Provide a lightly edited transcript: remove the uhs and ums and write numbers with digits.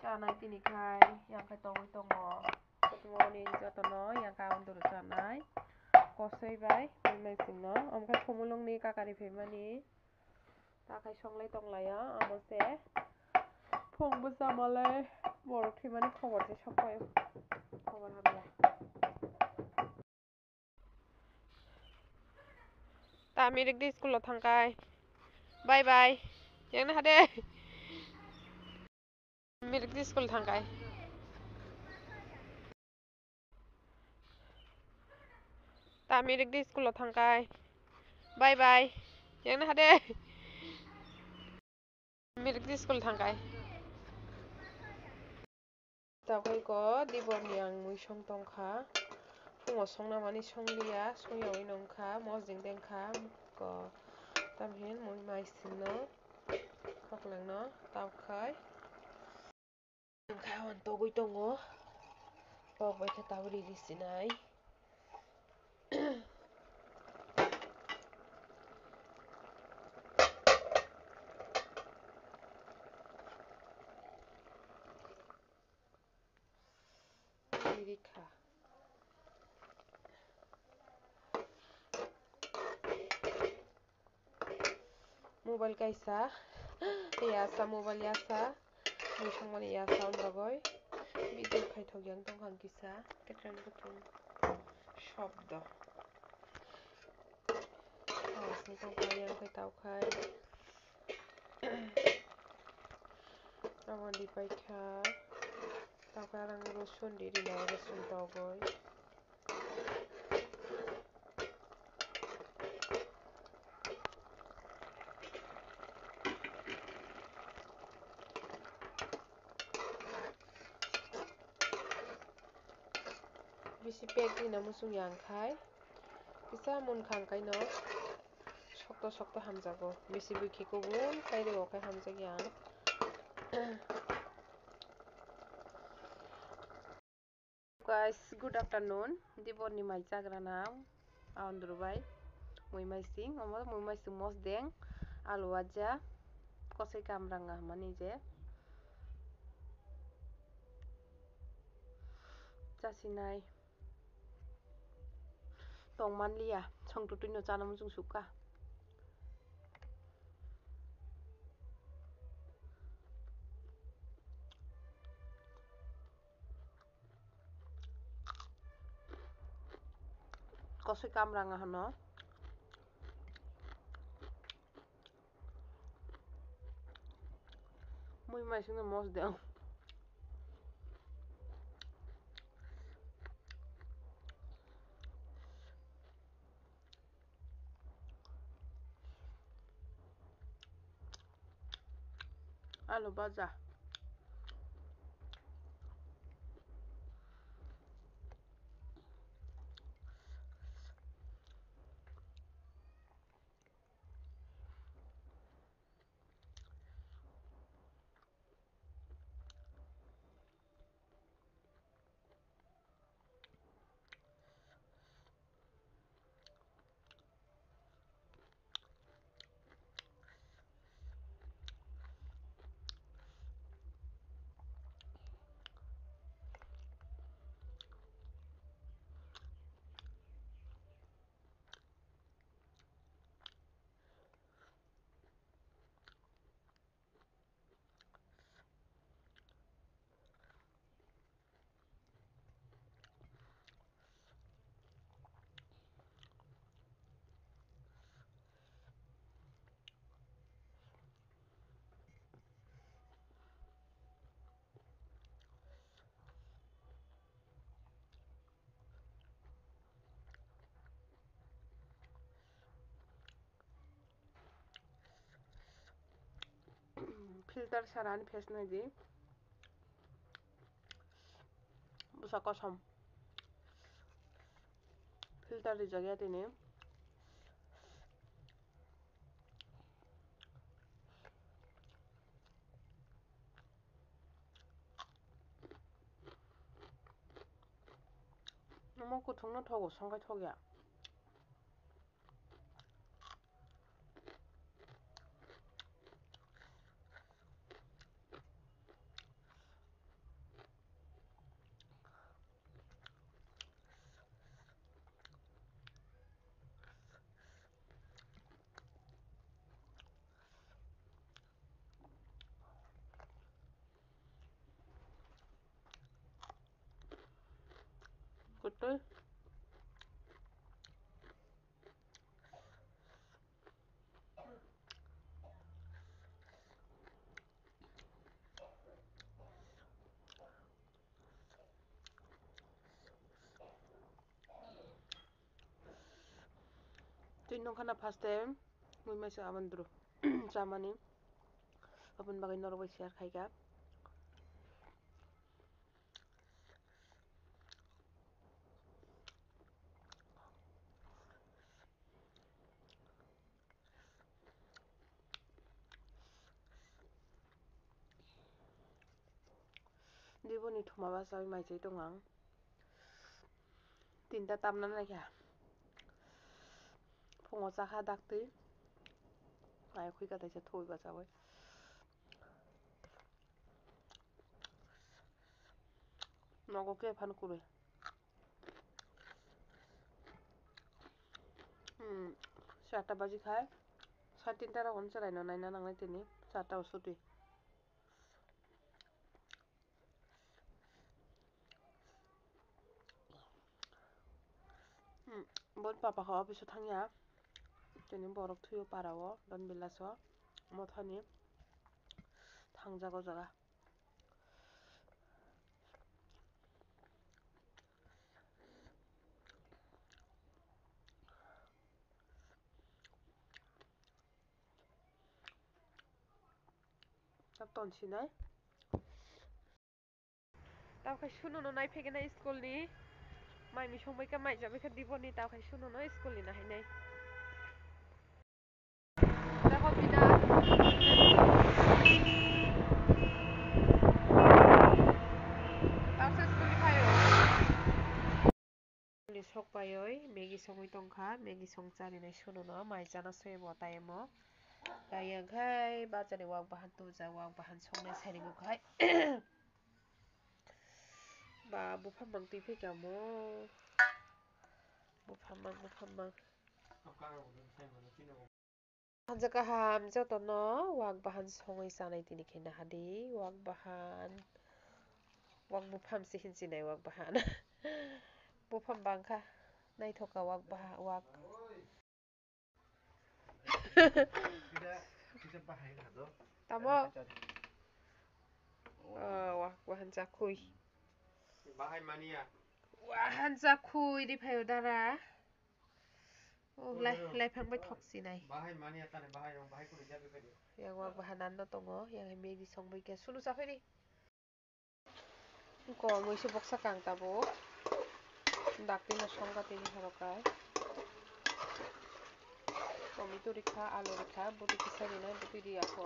Janai tini khai yang khai tongoi tongo ni jotono yang khai ondoro janai kosoi bai meising no omkai thomulong ni kakari phaimani takai songlai tonglaio amo se phong bo jamalai borok thwimani khobor se sokkoi khobor hamya ta mirik di school lo thangkai bye bye yang na hade mirik di school thangkai ta mirik di school lo thangkai bye bye yang na hade mirik di school thangkai takai ko dibor ni ang mui song tongkha phungo songnamani songlia songyawi nongkha mojing dengkha ko tamhin mui maising no khoklang no tabkhai khai on togoi tongo pok bai khe tabuk riri sinai rikha mobile kaisa yasa mobile yasa mui songmani yasa on bagoi video khaithok yang tongkha kisa ketrang kutung shobdo ni tongkha yang khai tabkhai amoni paikha tabkhai arang rosun riri no rosun togoi bisi pek ni na musung yang khai kisa munkhang kai no sokto sokto hamjago bisi bukhi kubun khai reo khai hamjak yang guys good afternoon dibor ni mai chagrana aondro bai mui maising omo mui maising mosdeng alu waja kosoi kamranga mani je chasinai tongmanliya songtutui no chana muchung sukha kosoi kamranga hano mui maising no mosdeng alu baja filter sarani fesnai di busa kosom filter rijak ya tini omo kutung no thogo songkai thogya nongkhana first time muimaisa amandro chamani open bagai norobai share khaiga diboni thumaba sabi maijai tongang tinta tamna naikha phungo chakha daktui ai khui ka taisa thoi ba chabai nogo ke phan kurui 4টা বাজি খায় 3:30 round চালাইনো Naina নাংলাই তিনি 4টা ছুটি বল পাপা খাওয়া অফিসে থাঙ্গিয়া তিনি বরফ থুयो पाराओ don bilaso mothani thangjago jaga tap tonsinai tawkai sunono naifegena school ni maimi songbaika maijabaika diboni tawkai sunono school ni nahainai দেখো বিনা তাওসে school ফায়ো ni sokbayoi megi songoi tongkha megi songchani nai sunono maijana soyebo taimo kayangkhai bajani wak bahan tuja wak bahan songnai saringo khai ba buphamang tui phaikamo buphamang hanja kaham jotono wak bahan songai chanai tini khaina hadi wak bahan wak bupham se hincinai wak bahan bupham bangkha naithoka wak bahan wak tamo wak bahan jakhui bahai mania wahan jakhui di phayo dara laifang bai thoksi nai bahai mania tane bahai rong bahai kuri jabe kadi yang wak bahan anno tongo yang megi songbai ke sunu saphiri ko moise boksa kang tabo dakti na songga tini harokai tomato rikha alu rikha buti kisari na buti dia ko